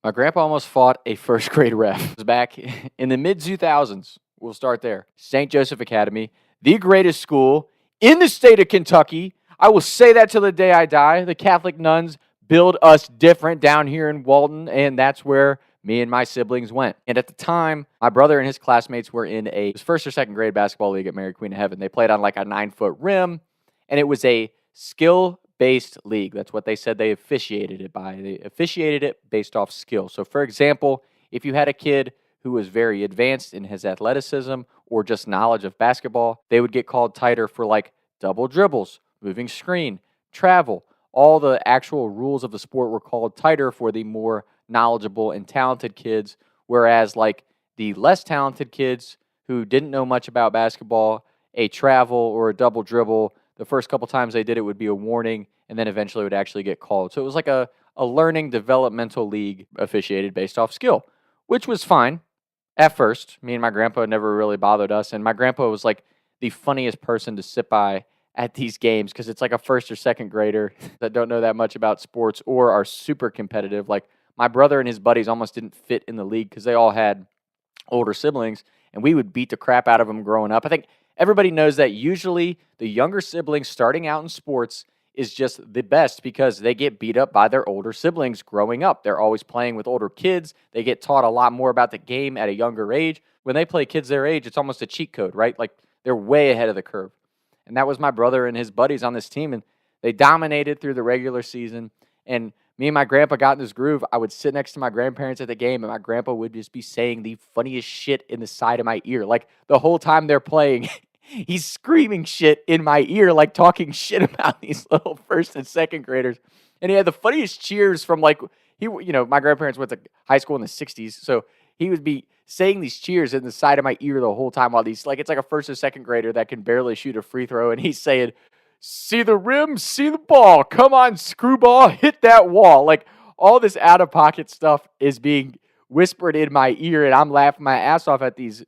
My grandpa almost fought a first grade ref. It was back in the mid 2000s. We'll start there. St. Joseph Academy, the greatest school in the state of Kentucky. I will say that till the day I die. The Catholic nuns build us different down here in Walton, and that's where me and my siblings went. And at the time, my brother and his classmates were in a first or second grade basketball league at Mary Queen of Heaven. They played on like a 9-foot rim, and it was a skill-based league. That's what they said they officiated it by. They officiated it based off skill. So, for example, if you had a kid who was very advanced in his athleticism or just knowledge of basketball, they would get called tighter for like double dribbles, moving screen, travel. All the actual rules of the sport were called tighter for the more knowledgeable and talented kids, whereas like the less talented kids who didn't know much about basketball, a travel or a double dribble, the first couple times they did it would be a warning, and then eventually it would actually get called. So it was like a learning developmental league officiated based off skill, which was fine at first. Me and my grandpa never really bothered us, and my grandpa was like the funniest person to sit by at these games because it's like a first or second grader that don't know that much about sports or are super competitive. Like my brother and his buddies almost didn't fit in the league because they all had older siblings, and we would beat the crap out of them growing up. I think everybody knows that usually the younger siblings starting out in sports is just the best because they get beat up by their older siblings growing up. They're always playing with older kids. They get taught a lot more about the game at a younger age. When they play kids their age, it's almost a cheat code, right? Like they're way ahead of the curve. And that was my brother and his buddies on this team, and they dominated through the regular season. And me and my grandpa got in this groove. I would sit next to my grandparents at the game, and my grandpa would just be saying the funniest shit in the side of my ear. Like the whole time they're playing, he's screaming shit in my ear, like talking shit about these little first and second graders. And he had the funniest cheers from like, my grandparents went to high school in the 60s. So he would be saying these cheers in the side of my ear the whole time while it's like a first or second grader that can barely shoot a free throw. And he's saying, "See the rim, see the ball. Come on, screwball, hit that wall." Like all this out of pocket stuff is being whispered in my ear, and I'm laughing my ass off at these,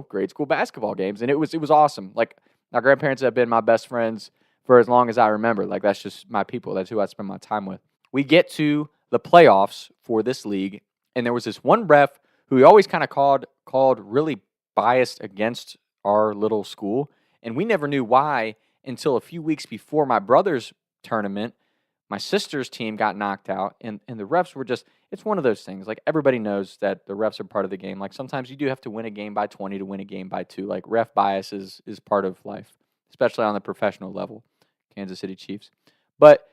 grade school basketball games. And it was awesome. Like my grandparents have been my best friends for as long as I remember. Like that's just my people. That's who I spend my time with. We get to the playoffs for this league, and there was this one ref who we always kind of called really biased against our little school, and we never knew why until a few weeks before my brother's tournament. My sister's team got knocked out, and the refs were just, it's one of those things. Like, everybody knows that the refs are part of the game. Like, sometimes you do have to win a game by 20 to win a game by 2. Like, ref bias is part of life, especially on the professional level, Kansas City Chiefs. But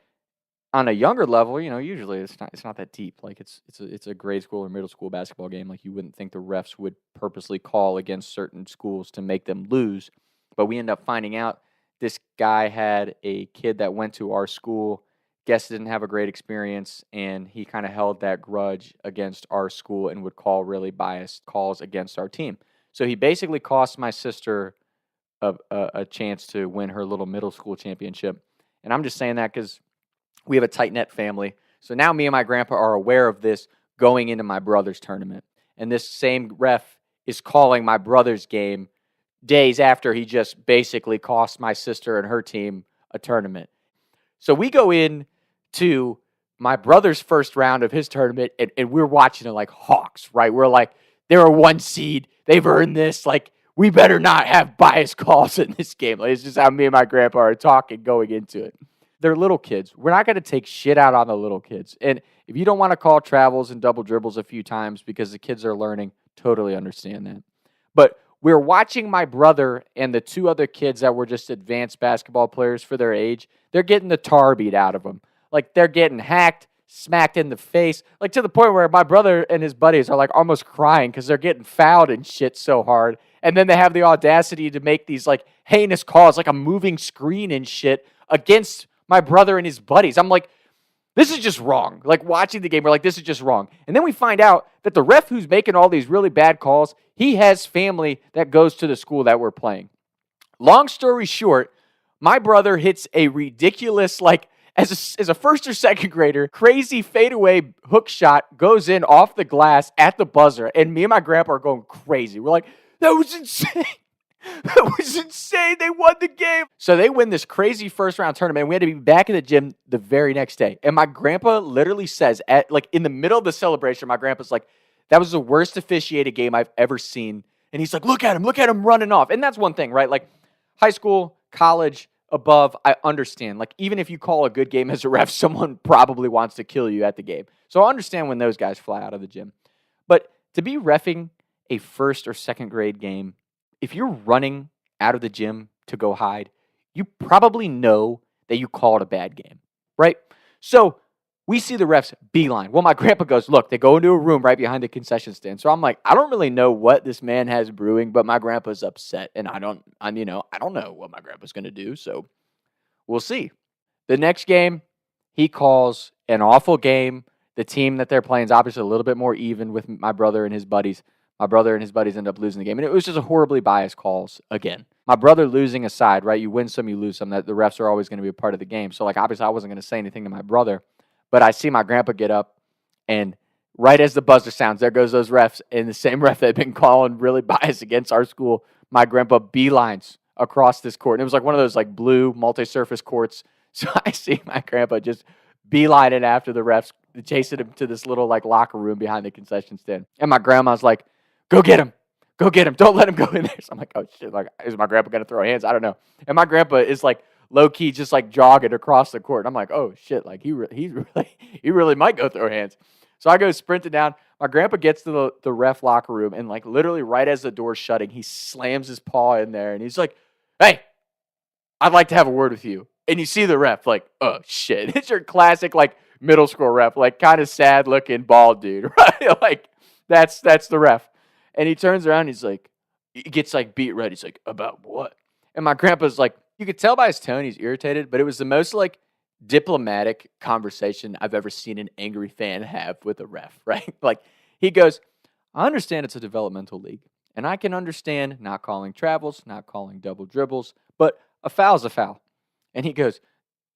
on a younger level, usually it's not that deep. Like, it's a grade school or middle school basketball game. Like, you wouldn't think the refs would purposely call against certain schools to make them lose. But we end up finding out this guy had a kid that went to our school, guess didn't have a great experience, and he kind of held that grudge against our school and would call really biased calls against our team. So he basically cost my sister a chance to win her little middle school championship. And I'm just saying that because we have a tight-knit family. So now me and my grandpa are aware of this going into my brother's tournament. And this same ref is calling my brother's game days after he just basically cost my sister and her team a tournament. So we go in to my brother's first round of his tournament, and we're watching it like hawks, right? We're like, they're a 1 seed. They've earned this. Like, we better not have biased calls in this game. Like, it's just how me and my grandpa are talking going into it. They're little kids. We're not going to take shit out on the little kids. And if you don't want to call travels and double dribbles a few times because the kids are learning, totally understand that. But we're watching my brother and the 2 other kids that were just advanced basketball players for their age. They're getting the tar beat out of them. Like, they're getting hacked, smacked in the face, like to the point where my brother and his buddies are like almost crying because they're getting fouled and shit so hard. And then they have the audacity to make these like heinous calls, like a moving screen and shit against my brother and his buddies. I'm like, this is just wrong. Like, watching the game, we're like, this is just wrong. And then we find out that the ref who's making all these really bad calls, he has family that goes to the school that we're playing. Long story short, my brother hits a ridiculous, like, as a first or second grader, crazy fadeaway hook shot goes in off the glass at the buzzer. And me and my grandpa are going crazy. We're like, that was insane. That was insane. They won the game. So they win this crazy first round tournament. And we had to be back in the gym the very next day. And my grandpa literally says, in the middle of the celebration, my grandpa's like, that was the worst officiated game I've ever seen. And he's like, look at him running off. And that's one thing, right? Like high school, college, above, I understand. Like even if you call a good game as a ref, someone probably wants to kill you at the game. So I understand when those guys fly out of the gym. But to be reffing a first or second grade game, if you're running out of the gym to go hide, you probably know that you called a bad game, right? So we see the refs beeline. Well, my grandpa goes, look, they go into a room right behind the concession stand. So I'm like, I don't really know what this man has brewing, but my grandpa's upset. And I don't know what my grandpa's going to do. So we'll see. The next game, he calls an awful game. The team that they're playing is obviously a little bit more even with my brother and his buddies. My brother and his buddies end up losing the game. And it was just a horribly biased calls again. My brother losing aside, right? You win some, you lose some. That the refs are always going to be a part of the game. So, like, obviously, I wasn't going to say anything to my brother. But I see my grandpa get up, and right as the buzzer sounds, there goes those refs. And the same ref that had been calling really biased against our school, my grandpa beelines across this court. And it was like one of those, like, blue multi-surface courts. So I see my grandpa just beelining after the refs, chasing him to this little, like, locker room behind the concession stand. And my grandma's like, go get him. Go get him. Don't let him go in there. So I'm like, oh, shit. Like, is my grandpa going to throw hands? I don't know. And my grandpa is like low-key just like jogging across the court. And I'm like, oh, shit. Like, he really might go throw hands. So I go sprinting down. My grandpa gets to the ref locker room. And like literally right as the door's shutting, he slams his paw in there. And he's like, hey, I'd like to have a word with you. And you see the ref like, oh, shit. It's your classic like middle school ref, like kind of sad-looking bald dude, right? Like that's the ref. And he turns around, he's like, he gets like beat red. He's like, about what? And my grandpa's like, you could tell by his tone he's irritated, but it was the most like diplomatic conversation I've ever seen an angry fan have with a ref, right? Like he goes, I understand it's a developmental league, and I can understand not calling travels, not calling double dribbles, but a foul's a foul. And he goes,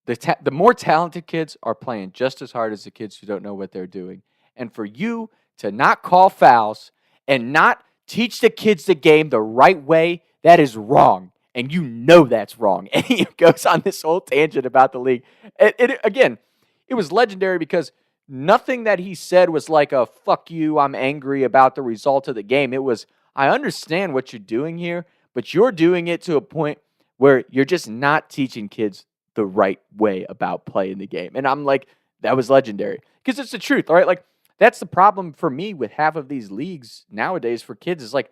the more talented kids are playing just as hard as the kids who don't know what they're doing. And for you to not call fouls and not teach the kids the game the right way, that is wrong. And you know that's wrong. And he goes on this whole tangent about the league. Again, it was legendary because nothing that he said was like a, fuck you, I'm angry about the result of the game. It was, I understand what you're doing here, but you're doing it to a point where you're just not teaching kids the right way about playing the game. And I'm like, that was legendary. Because it's the truth, all right? Like, that's the problem for me with half of these leagues nowadays for kids is like,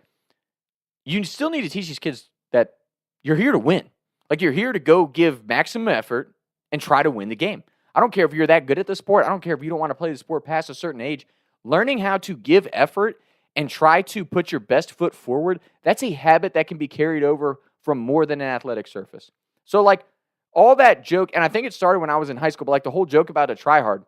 you still need to teach these kids that you're here to win. Like, you're here to go give maximum effort and try to win the game. I don't care if you're that good at the sport. I don't care if you don't want to play the sport past a certain age. Learning how to give effort and try to put your best foot forward, that's a habit that can be carried over from more than an athletic surface. So, like, all that joke, and I think it started when I was in high school, but like the whole joke about a tryhard,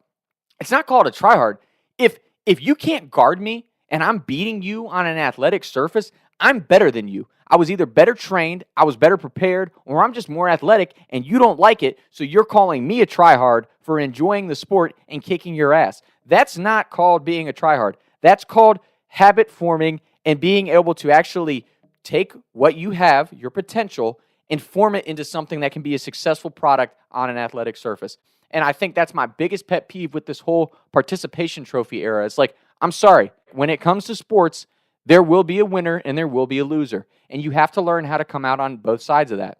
it's not called a tryhard. If you can't guard me and I'm beating you on an athletic surface, I'm better than you. I was either better trained, I was better prepared, or I'm just more athletic and you don't like it, so you're calling me a tryhard for enjoying the sport and kicking your ass. That's not called being a tryhard. That's called habit forming and being able to actually take what you have, your potential, and form it into something that can be a successful product on an athletic surface. And I think that's my biggest pet peeve with this whole participation trophy era. It's like, I'm sorry, when it comes to sports, there will be a winner and there will be a loser. And you have to learn how to come out on both sides of that.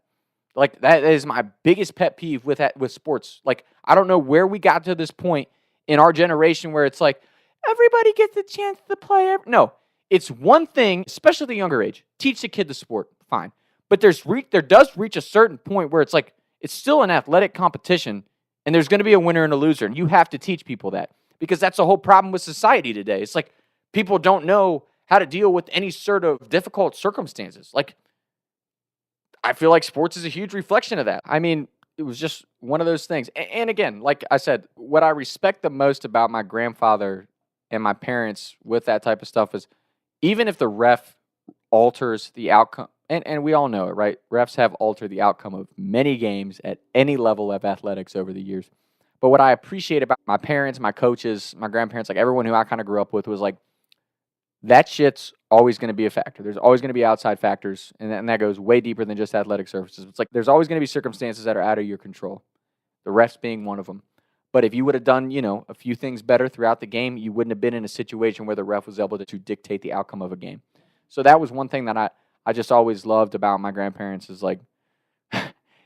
Like, that is my biggest pet peeve with sports. Like, I don't know where we got to this point in our generation where it's like, everybody gets a chance to play. No, it's one thing, especially at the younger age. Teach the kid the sport, fine. But there does reach a certain point where it's like, it's still an athletic competition, and there's going to be a winner and a loser, and you have to teach people that. Because that's the whole problem with society today. It's like, people don't know how to deal with any sort of difficult circumstances. Like, I feel like sports is a huge reflection of that. I mean, it was just one of those things. And again, like I said, what I respect the most about my grandfather and my parents with that type of stuff is even if the ref alters the outcome, and we all know it, right? Refs have altered the outcome of many games at any level of athletics over the years. But what I appreciate about my parents, my coaches, my grandparents, like everyone who I kind of grew up with was like, that shit's always going to be a factor. There's always going to be outside factors, and that goes way deeper than just athletic surfaces. It's like there's always going to be circumstances that are out of your control, the refs being one of them. But if you would have done, a few things better throughout the game, you wouldn't have been in a situation where the ref was able to dictate the outcome of a game. So that was one thing that I just always loved about my grandparents is like,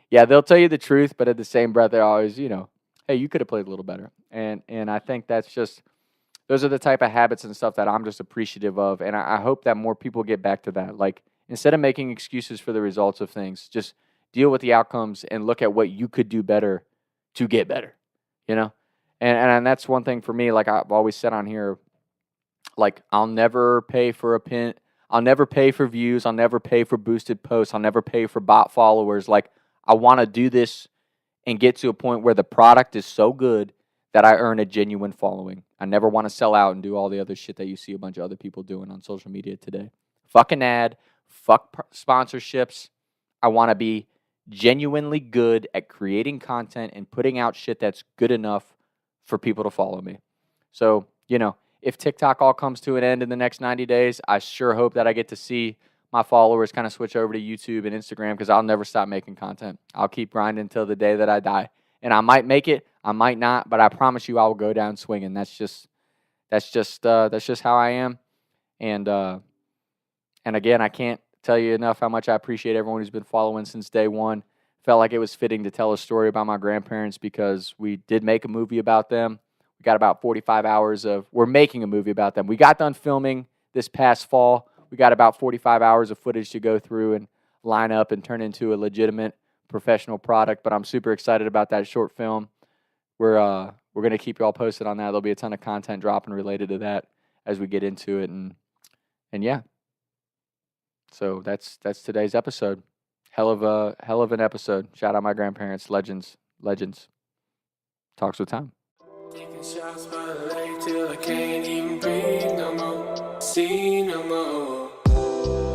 yeah, they'll tell you the truth, but at the same breath, they're always, hey, you could have played a little better. And I think that's just, those are the type of habits and stuff that I'm just appreciative of. And I hope that more people get back to that. Like, instead of making excuses for the results of things, just deal with the outcomes and look at what you could do better to get better, And that's one thing for me, like I've always said on here, like I'll never pay for a pin. I'll never pay for views. I'll never pay for boosted posts. I'll never pay for bot followers. Like, I want to do this and get to a point where the product is so good that I earn a genuine following. I never want to sell out and do all the other shit that you see a bunch of other people doing on social media today. Fuck an ad. Fuck sponsorships. I want to be genuinely good at creating content and putting out shit that's good enough for people to follow me. So, if TikTok all comes to an end in the next 90 days, I sure hope that I get to see my followers kind of switch over to YouTube and Instagram because I'll never stop making content. I'll keep grinding until the day that I die. And I might make it, I might not, but I promise you I will go down swinging. That's just how I am. And again, I can't tell you enough how much I appreciate everyone who's been following since day one. Felt like it was fitting to tell a story about my grandparents because we did make a movie about them. We got about 45 hours we're making a movie about them. We got done filming this past fall. We got about 45 hours of footage to go through and line up and turn into a legitimate professional product. But I'm super excited about that short film. We're going to keep you all posted on that. There'll be a ton of content dropping related to that as we get into it. And yeah. So that's today's episode. Hell of an episode. Shout out my grandparents, legends. Talks with time. Taking shots by the lake till I can't even breathe no more, see no more.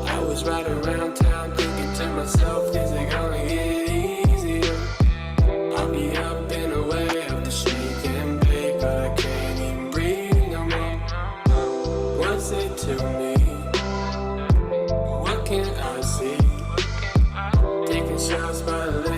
I was riding around town thinking to myself, is it gonna get easier? I'll be up and away of the shake and bake, but I can't even breathe no more. What's it to me? What can I see? Taking shots by the lake.